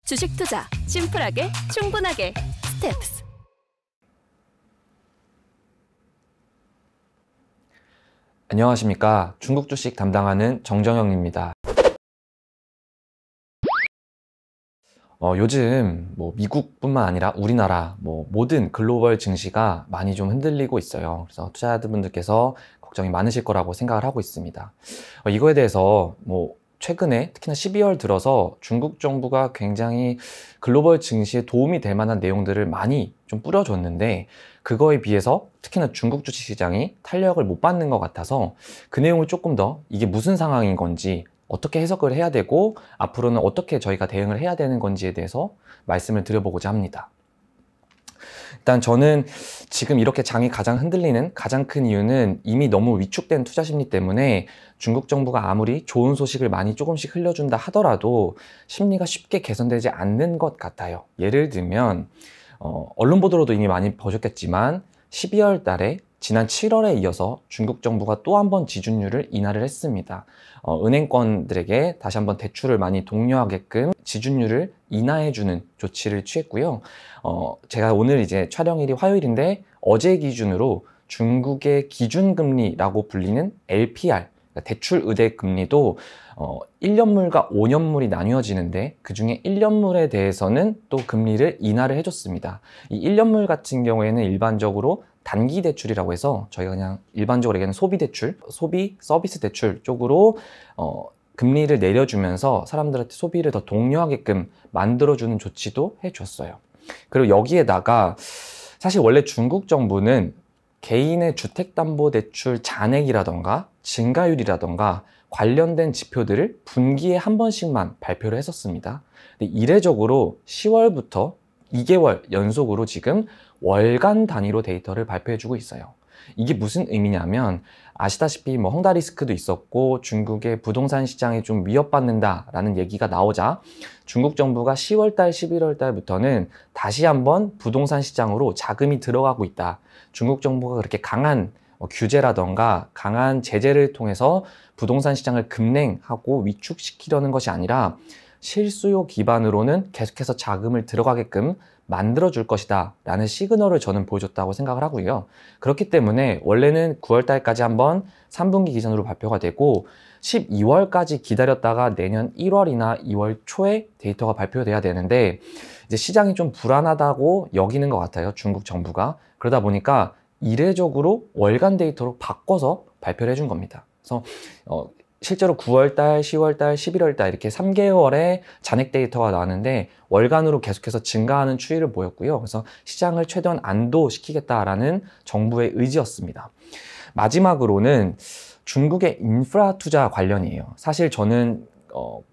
주식 투자 심플하게 충분하게 스텝스. 안녕하십니까. 중국 주식 담당하는 정정영입니다. 요즘 미국뿐만 아니라 우리나라 모든 글로벌 증시가 많이 좀 흔들리고 있어요. 그래서 투자자분들께서 걱정이 많으실 거라고 생각을 하고 있습니다. 이거에 대해서 최근에 특히나 12월 들어서 중국 정부가 굉장히 글로벌 증시에 도움이 될 만한 내용들을 많이 좀 뿌려줬는데, 그거에 비해서 특히나 중국 주식시장이 탄력을 못 받는 것 같아서 그 내용을 조금 더 이게 무슨 상황인 건지, 어떻게 해석을 해야 되고 앞으로는 어떻게 저희가 대응을 해야 되는 건지에 대해서 말씀을 드려보고자 합니다. 일단 저는 지금 이렇게 장이 가장 흔들리는 가장 큰 이유는 이미 너무 위축된 투자 심리 때문에 중국 정부가 아무리 좋은 소식을 많이 조금씩 흘려준다 하더라도 심리가 쉽게 개선되지 않는 것 같아요. 예를 들면 언론 보도로도 이미 많이 보셨겠지만 12월 달에 지난 7월에 이어서 중국 정부가 또 한 번 지준율을 인하를 했습니다. 은행권들에게 다시 한번 대출을 많이 독려하게끔 지준율을 인하해주는 조치를 취했고요. 제가 오늘 이제 촬영일이 화요일인데 어제 기준으로 중국의 기준금리라고 불리는 LPR, 대출 의대 금리도 1년물과 5년물이 나뉘어지는데 그 중에 1년물에 대해서는 또 금리를 인하를 해줬습니다. 이 1년물 같은 경우에는 일반적으로 단기 대출이라고 해서 저희가 그냥 일반적으로 얘기하는 소비 대출, 소비 서비스 대출 쪽으로 금리를 내려주면서 사람들한테 소비를 더 독려하게끔 만들어주는 조치도 해줬어요. 그리고 여기에다가 사실 원래 중국 정부는 개인의 주택담보대출 잔액이라던가 증가율이라던가 관련된 지표들을 분기에 한 번씩만 발표를 했었습니다. 근데 이례적으로 10월부터 2개월 연속으로 지금 월간 단위로 데이터를 발표해주고 있어요. 이게 무슨 의미냐면 아시다시피 헝다리스크도 있었고 중국의 부동산 시장이 좀 위협받는다라는 얘기가 나오자 중국 정부가 10월달, 11월달부터는 다시 한번 부동산 시장으로 자금이 들어가고 있다. 중국 정부가 그렇게 강한 규제라던가 강한 제재를 통해서 부동산 시장을 급냉하고 위축시키려는 것이 아니라 실수요 기반으로는 계속해서 자금을 들어가게끔 만들어줄 것이다 라는 시그널을 저는 보여줬다고 생각을 하고요. 그렇기 때문에 원래는 9월달까지 한번 3분기 기준으로 발표가 되고 12월까지 기다렸다가 내년 1월이나 2월 초에 데이터가 발표돼야 되는데 이제 시장이 좀 불안하다고 여기는 것 같아요. 중국 정부가. 그러다 보니까 이례적으로 월간 데이터로 바꿔서 발표를 해준 겁니다. 그래서 실제로 9월달, 10월달, 11월달 이렇게 3개월의 잔액 데이터가 나왔는데 월간으로 계속해서 증가하는 추이를 보였고요. 그래서 시장을 최대한 안도시키겠다라는 정부의 의지였습니다. 마지막으로는 중국의 인프라 투자 관련이에요. 사실 저는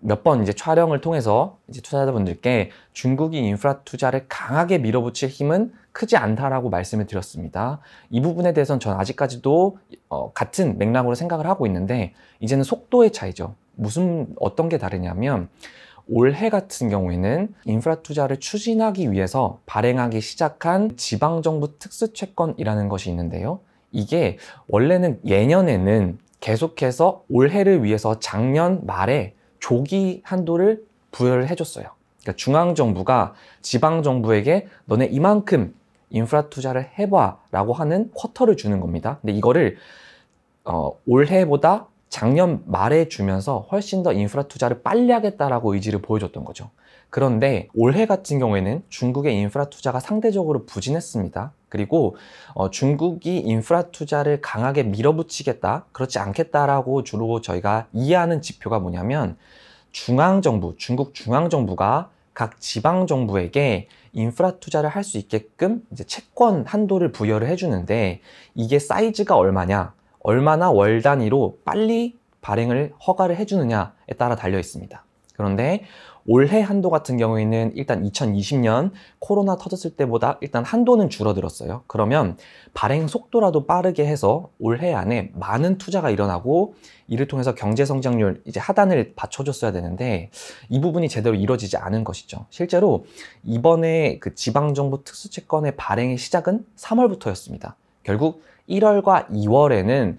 몇 번 이제 촬영을 통해서 이제 투자자분들께 중국이 인프라 투자를 강하게 밀어붙일 힘은 크지 않다라고 말씀을 드렸습니다. 이 부분에 대해서는 전 아직까지도 같은 맥락으로 생각을 하고 있는데 이제는 속도의 차이죠. 어떤 게 다르냐면 올해 같은 경우에는 인프라 투자를 추진하기 위해서 발행하기 시작한 지방정부 특수채권이라는 것이 있는데요. 이게 원래는 예년에는 계속해서 올해를 위해서 작년 말에 조기 한도를 부여를 해줬어요. 그러니까 중앙정부가 지방정부에게 너네 이만큼 인프라 투자를 해봐 라고 하는 쿼터를 주는 겁니다. 근데 이거를 올해보다 작년 말에 주면서 훨씬 더 인프라 투자를 빨리 하겠다라고 의지를 보여줬던 거죠. 그런데 올해 같은 경우에는 중국의 인프라 투자가 상대적으로 부진했습니다. 그리고 중국이 인프라 투자를 강하게 밀어붙이겠다, 그렇지 않겠다라고 주로 저희가 이해하는 지표가 뭐냐면 중앙정부, 중국 중앙정부가 각 지방정부에게 인프라 투자를 할 수 있게끔 이제 채권 한도를 부여를 해주는데 이게 사이즈가 얼마냐, 얼마나 월 단위로 빨리 발행을 허가를 해주느냐에 따라 달려 있습니다. 그런데 올해 한도 같은 경우에는 일단 2020년 코로나 터졌을 때보다 일단 한도는 줄어들었어요. 그러면 발행 속도라도 빠르게 해서 올해 안에 많은 투자가 일어나고 이를 통해서 경제 성장률 이제 하단을 받쳐줬어야 되는데 이 부분이 제대로 이루어지지 않은 것이죠. 실제로 이번에 그 지방정부 특수채권의 발행의 시작은 3월부터였습니다. 결국 1월과 2월에는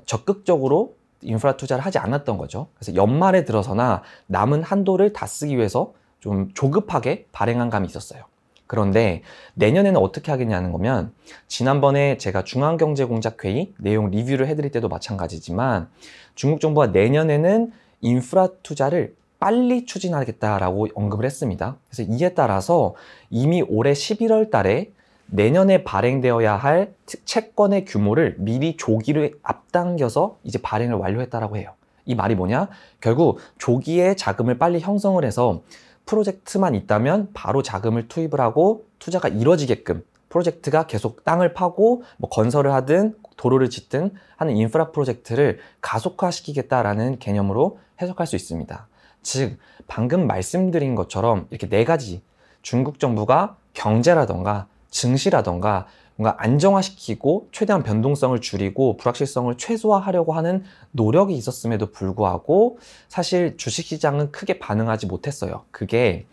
적극적으로 인프라 투자를 하지 않았던 거죠. 그래서 연말에 들어서나 남은 한도를 다 쓰기 위해서 좀 조급하게 발행한 감이 있었어요. 그런데 내년에는 어떻게 하겠냐는 거면, 지난번에 제가 중앙경제공작회의 내용 리뷰를 해드릴 때도 마찬가지지만 중국 정부가 내년에는 인프라 투자를 빨리 추진하겠다라고 언급을 했습니다. 그래서 이에 따라서 이미 올해 11월 달에 내년에 발행되어야 할 채권의 규모를 미리 조기를 앞당겨서 이제 발행을 완료했다라고 해요. 이 말이 뭐냐? 결국 조기에 자금을 빨리 형성을 해서 프로젝트만 있다면 바로 자금을 투입을 하고 투자가 이루어지게끔, 프로젝트가 계속 땅을 파고 뭐 건설을 하든 도로를 짓든 하는 인프라 프로젝트를 가속화시키겠다라는 개념으로 해석할 수 있습니다. 즉, 방금 말씀드린 것처럼 이렇게 네 가지, 중국 정부가 경제라던가 증시라던가 뭔가 안정화시키고 최대한 변동성을 줄이고 불확실성을 최소화하려고 하는 노력이 있었음에도 불구하고 사실 주식시장은 크게 반응하지 못했어요. 그게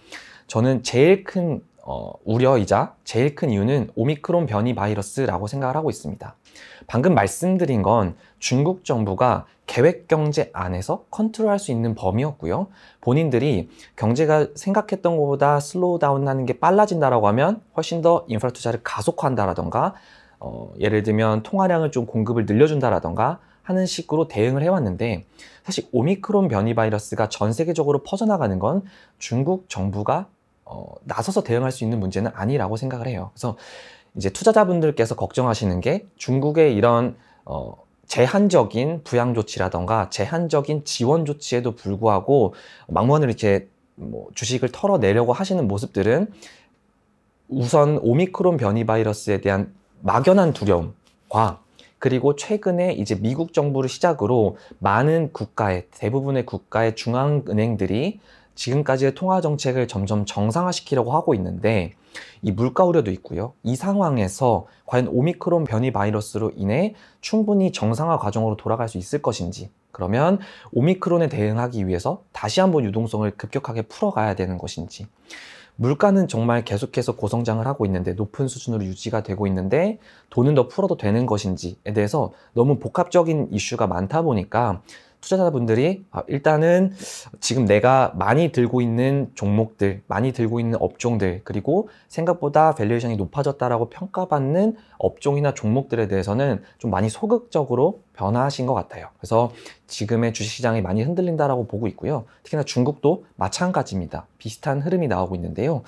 저는 제일 큰 우려이자 제일 큰 이유는 오미크론 변이 바이러스라고 생각을 하고 있습니다. 방금 말씀드린 건 중국 정부가 계획경제 안에서 컨트롤할 수 있는 범위였고요. 본인들이 경제가 생각했던 것보다 슬로우 다운 하는 게 빨라진다라고 하면 훨씬 더 인프라 투자를 가속화한다라던가 예를 들면 통화량을 좀 공급을 늘려준다라던가 하는 식으로 대응을 해왔는데, 사실 오미크론 변이 바이러스가 전 세계적으로 퍼져나가는 건 중국 정부가 나서서 대응할 수 있는 문제는 아니라고 생각을 해요. 그래서 이제 투자자분들께서 걱정하시는 게 중국의 이런 제한적인 부양 조치라던가 제한적인 지원 조치에도 불구하고 막무가내로 이렇게 주식을 털어내려고 하시는 모습들은 우선 오미크론 변이 바이러스에 대한 막연한 두려움과 그리고 최근에 이제 미국 정부를 시작으로 많은 국가의, 대부분의 국가의 중앙은행들이 지금까지의 통화 정책을 점점 정상화시키려고 하고 있는데, 이 물가 우려도 있고요. 이 상황에서 과연 오미크론 변이 바이러스로 인해 충분히 정상화 과정으로 돌아갈 수 있을 것인지, 그러면 오미크론에 대응하기 위해서 다시 한번 유동성을 급격하게 풀어가야 되는 것인지, 물가는 정말 계속해서 고성장을 하고 있는데 높은 수준으로 유지가 되고 있는데 돈은 더 풀어도 되는 것인지에 대해서 너무 복합적인 이슈가 많다 보니까 투자자분들이 일단은 지금 내가 많이 들고 있는 종목들, 많이 들고 있는 업종들, 그리고 생각보다 밸류에이션이 높아졌다라고 평가받는 업종이나 종목들에 대해서는 좀 많이 소극적으로 변화하신 것 같아요. 그래서 지금의 주식시장이 많이 흔들린다라고 보고 있고요. 특히나 중국도 마찬가지입니다. 비슷한 흐름이 나오고 있는데요.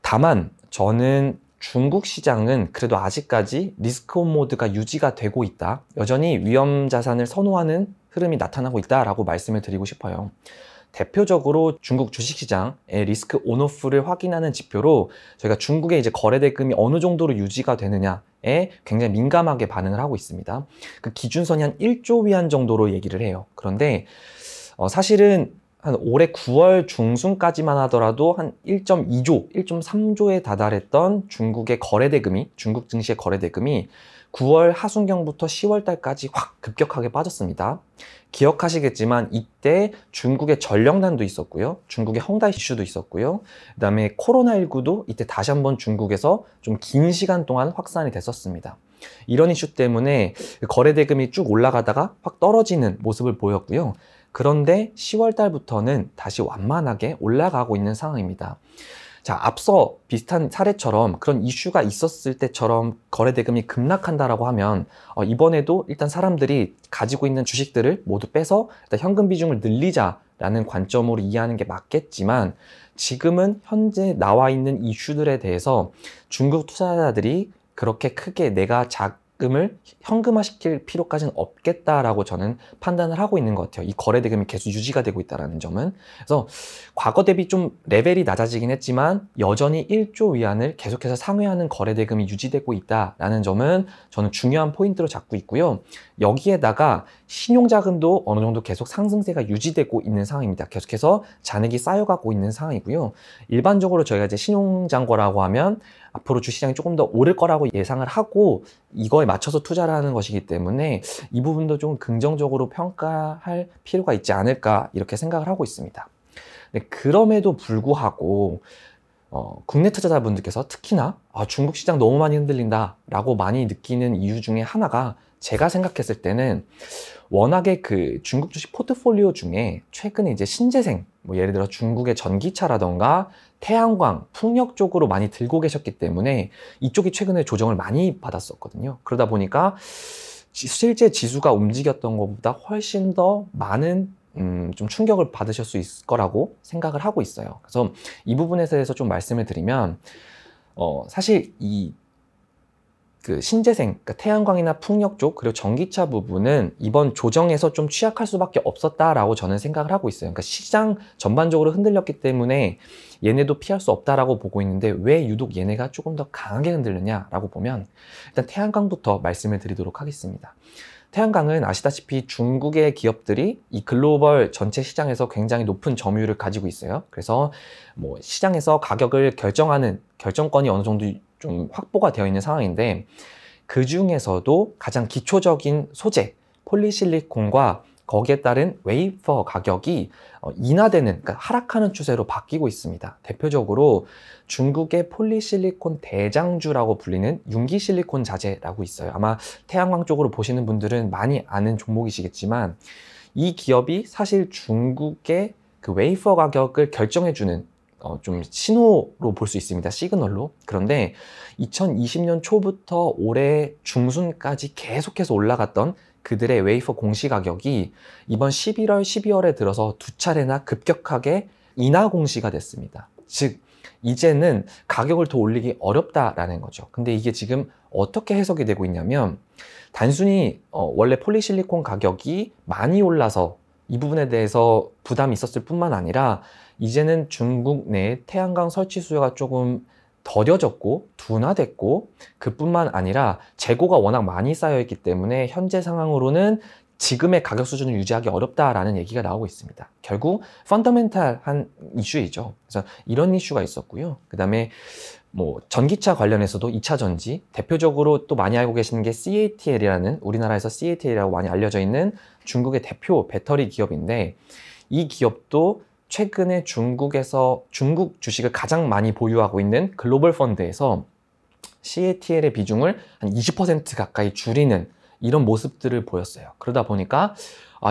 다만 저는 중국 시장은 그래도 아직까지 리스크온 모드가 유지가 되고 있다, 여전히 위험 자산을 선호하는 흐름이 나타나고 있다라고 말씀을 드리고 싶어요. 대표적으로 중국 주식시장의 리스크 온오프를 확인하는 지표로 저희가 중국의 이제 거래대금이 어느 정도로 유지가 되느냐에 굉장히 민감하게 반응을 하고 있습니다. 그 기준선이 한 1조 위안 정도로 얘기를 해요. 그런데 사실은 한 올해 9월 중순까지만 하더라도 한 1.2조, 1.3조에 다달했던 중국의 거래대금이, 중국 증시의 거래대금이 9월 하순경부터 10월 달까지 확 급격하게 빠졌습니다. 기억하시겠지만 이때 중국의 전령난도 있었고요. 중국의 헝다 이슈도 있었고요. 그 다음에 코로나19도 이때 다시 한번 중국에서 좀 긴 시간 동안 확산이 됐었습니다. 이런 이슈 때문에 거래대금이 쭉 올라가다가 확 떨어지는 모습을 보였고요. 그런데 10월 달부터는 다시 완만하게 올라가고 있는 상황입니다. 자, 앞서 비슷한 사례처럼 그런 이슈가 있었을 때처럼 거래대금이 급락한다라고 하면 이번에도 일단 사람들이 가지고 있는 주식들을 모두 빼서 일단 현금 비중을 늘리자라는 관점으로 이해하는 게 맞겠지만, 지금은 현재 나와 있는 이슈들에 대해서 중국 투자자들이 그렇게 크게 내가 자금을 현금화시킬 필요까지는 없겠다라고 저는 판단을 하고 있는 것 같아요. 이 거래대금이 계속 유지가 되고 있다는 점은. 그래서 과거 대비 좀 레벨이 낮아지긴 했지만 여전히 1조 위안을 계속해서 상회하는 거래대금이 유지되고 있다라는 점은 저는 중요한 포인트로 잡고 있고요. 여기에다가 신용자금도 어느 정도 계속 상승세가 유지되고 있는 상황입니다. 계속해서 잔액이 쌓여가고 있는 상황이고요. 일반적으로 저희가 이제 신용장고라고 하면 앞으로 주시장이 조금 더 오를 거라고 예상을 하고 이거에 맞춰서 투자를 하는 것이기 때문에 이 부분도 좀 긍정적으로 평가할 필요가 있지 않을까, 이렇게 생각을 하고 있습니다. 근데 그럼에도 불구하고 국내 투자자분들께서 특히나 중국 시장 너무 많이 흔들린다 라고 많이 느끼는 이유 중에 하나가 제가 생각했을 때는 워낙에 그 중국 주식 포트폴리오 중에 최근에 이제 신재생, 뭐 예를 들어 중국의 전기차라던가 태양광, 풍력 쪽으로 많이 들고 계셨기 때문에 이쪽이 최근에 조정을 많이 받았었거든요. 그러다 보니까 실제 지수가 움직였던 것보다 훨씬 더 많은 좀 충격을 받으실 수 있을 거라고 생각을 하고 있어요. 그래서 이 부분에 대해서 좀 말씀을 드리면 사실 그 신재생, 그러니까 태양광이나 풍력 쪽, 그리고 전기차 부분은 이번 조정에서 좀 취약할 수밖에 없었다라고 저는 생각을 하고 있어요. 그러니까 시장 전반적으로 흔들렸기 때문에 얘네도 피할 수 없다라고 보고 있는데 왜 유독 얘네가 조금 더 강하게 흔들렸냐라고 보면 일단 태양광부터 말씀을 드리도록 하겠습니다. 태양광은 아시다시피 중국의 기업들이 이 글로벌 전체 시장에서 굉장히 높은 점유율을 가지고 있어요. 그래서 뭐 시장에서 가격을 결정하는 결정권이 어느 정도 좀 확보가 되어 있는 상황인데 그 중에서도 가장 기초적인 소재, 폴리실리콘과 거기에 따른 웨이퍼 가격이 인하되는, 그러니까 하락하는 추세로 바뀌고 있습니다. 대표적으로 중국의 폴리실리콘 대장주라고 불리는 융기실리콘 자재라고 있어요. 아마 태양광 쪽으로 보시는 분들은 많이 아는 종목이시겠지만 이 기업이 사실 중국의 그 웨이퍼 가격을 결정해주는 좀 신호로 볼 수 있습니다. 시그널로. 그런데 2020년 초부터 올해 중순까지 계속해서 올라갔던 그들의 웨이퍼 공시 가격이 이번 11월, 12월에 들어서 두 차례나 급격하게 인하 공시가 됐습니다. 즉 이제는 가격을 더 올리기 어렵다라는 거죠. 근데 이게 지금 어떻게 해석이 되고 있냐면 단순히 원래 폴리실리콘 가격이 많이 올라서 이 부분에 대해서 부담이 있었을 뿐만 아니라 이제는 중국 내 태양광 설치 수요가 조금 더뎌졌고 둔화됐고 그뿐만 아니라 재고가 워낙 많이 쌓여있기 때문에 현재 상황으로는 지금의 가격 수준을 유지하기 어렵다라는 얘기가 나오고 있습니다. 결국 펀더멘탈한 이슈이죠. 그래서 이런 이슈가 있었고요. 그 다음에 뭐 전기차 관련해서도 2차 전지, 대표적으로 또 많이 알고 계시는 게 CATL이라는, 우리나라에서 CATL이라고 많이 알려져 있는 중국의 대표 배터리 기업인데 이 기업도 최근에 중국에서 중국 주식을 가장 많이 보유하고 있는 글로벌 펀드에서 CATL의 비중을 한 20% 가까이 줄이는 이런 모습들을 보였어요. 그러다 보니까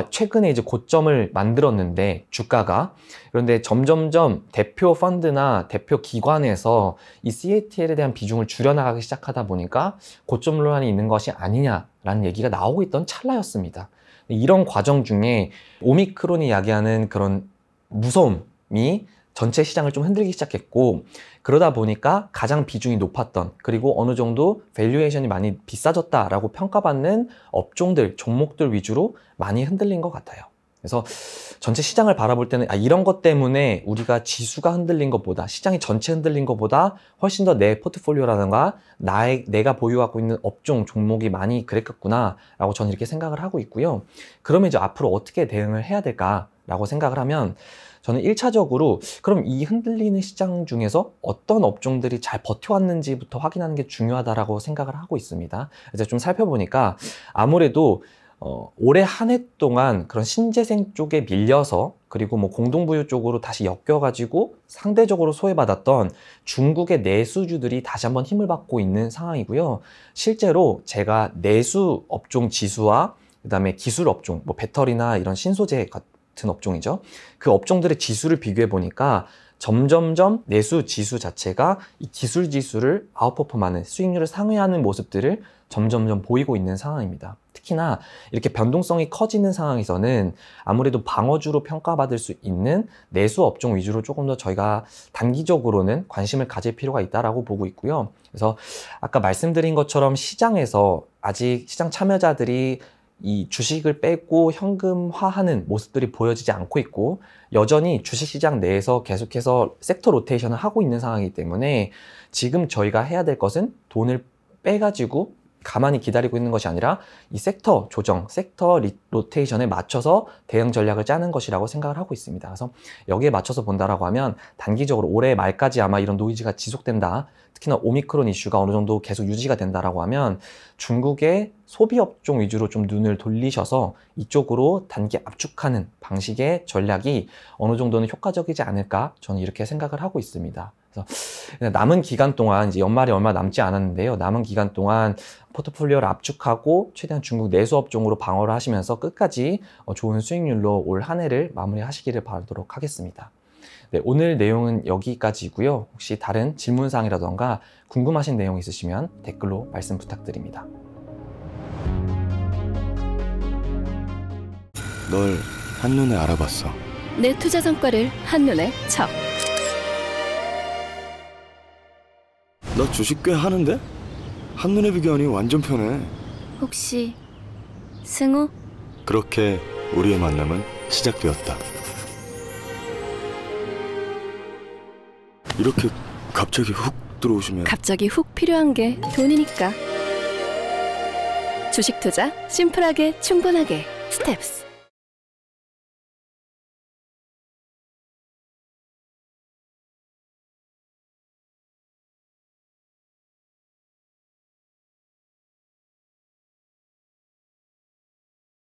최근에 이제 고점을 만들었는데 주가가, 그런데 점점점 대표 펀드나 대표 기관에서 이 CATL에 대한 비중을 줄여나가기 시작하다 보니까 고점 논란이 있는 것이 아니냐라는 얘기가 나오고 있던 찰나였습니다. 이런 과정 중에 오미크론이 야기하는 그런 무서움이 전체 시장을 좀 흔들기 시작했고, 그러다 보니까 가장 비중이 높았던, 그리고 어느 정도 밸류에이션이 많이 비싸졌다라고 평가받는 업종들, 종목들 위주로 많이 흔들린 것 같아요. 그래서 전체 시장을 바라볼 때는 이런 것 때문에 우리가 지수가 흔들린 것보다, 시장이 전체 흔들린 것보다 훨씬 더 내 포트폴리오라든가 내가 보유하고 있는 업종, 종목이 많이 그랬겠구나 라고 저는 이렇게 생각을 하고 있고요. 그러면 이제 앞으로 어떻게 대응을 해야 될까라고 생각을 하면, 저는 1차적으로 그럼 이 흔들리는 시장 중에서 어떤 업종들이 잘 버텨왔는지부터 확인하는 게 중요하다라고 생각을 하고 있습니다. 그래서 좀 살펴보니까 아무래도 올해 한 해 동안 그런 신재생 쪽에 밀려서, 그리고 뭐 공동부유 쪽으로 다시 엮여가지고 상대적으로 소외받았던 중국의 내수주들이 다시 한번 힘을 받고 있는 상황이고요. 실제로 제가 내수 업종 지수와 그 다음에 기술 업종, 뭐 배터리나 이런 신소재 같은 업종이죠. 그 업종들의 지수를 비교해 보니까 점점점 내수 지수 자체가 이 기술 지수를 아웃퍼폼하는, 수익률을 상회하는 모습들을 점점점 보이고 있는 상황입니다. 특히나 이렇게 변동성이 커지는 상황에서는 아무래도 방어주로 평가받을 수 있는 내수 업종 위주로 조금 더 저희가 단기적으로는 관심을 가질 필요가 있다고 보고 있고요. 그래서 아까 말씀드린 것처럼 시장에서 아직 시장 참여자들이 이 주식을 빼고 현금화하는 모습들이 보여지지 않고 있고, 여전히 주식시장 내에서 계속해서 섹터 로테이션을 하고 있는 상황이기 때문에 지금 저희가 해야 될 것은 돈을 빼가지고 가만히 기다리고 있는 것이 아니라 이 섹터 조정, 섹터 로테이션에 맞춰서 대응 전략을 짜는 것이라고 생각을 하고 있습니다. 그래서 여기에 맞춰서 본다라고 하면 단기적으로 올해 말까지 아마 이런 노이즈가 지속된다, 특히나 오미크론 이슈가 어느 정도 계속 유지가 된다라고 하면 중국의 소비 업종 위주로 좀 눈을 돌리셔서 이쪽으로 단기 압축하는 방식의 전략이 어느 정도는 효과적이지 않을까, 저는 이렇게 생각을 하고 있습니다. 그래서 남은 기간 동안 이제 연말이 얼마 남지 않았는데요. 남은 기간 동안 포트폴리오를 압축하고 최대한 중국 내수 업종으로 방어를 하시면서 끝까지 좋은 수익률로 올 한 해를 마무리하시기를 바라도록 하겠습니다. 네, 오늘 내용은 여기까지고요. 혹시 다른 질문사항이라던가 궁금하신 내용 있으시면 댓글로 말씀 부탁드립니다. 널 한눈에 알아봤어. 내 투자 성과를 한눈에 척. 나 주식 꽤 하는데? 한눈에 비교하니 완전 편해. 혹시 승우? 그렇게 우리의 만남은 시작되었다. 이렇게 갑자기 훅 들어오시면 갑자기 훅 필요한 게 돈이니까. 주식 투자 심플하게 충분하게 스텝스.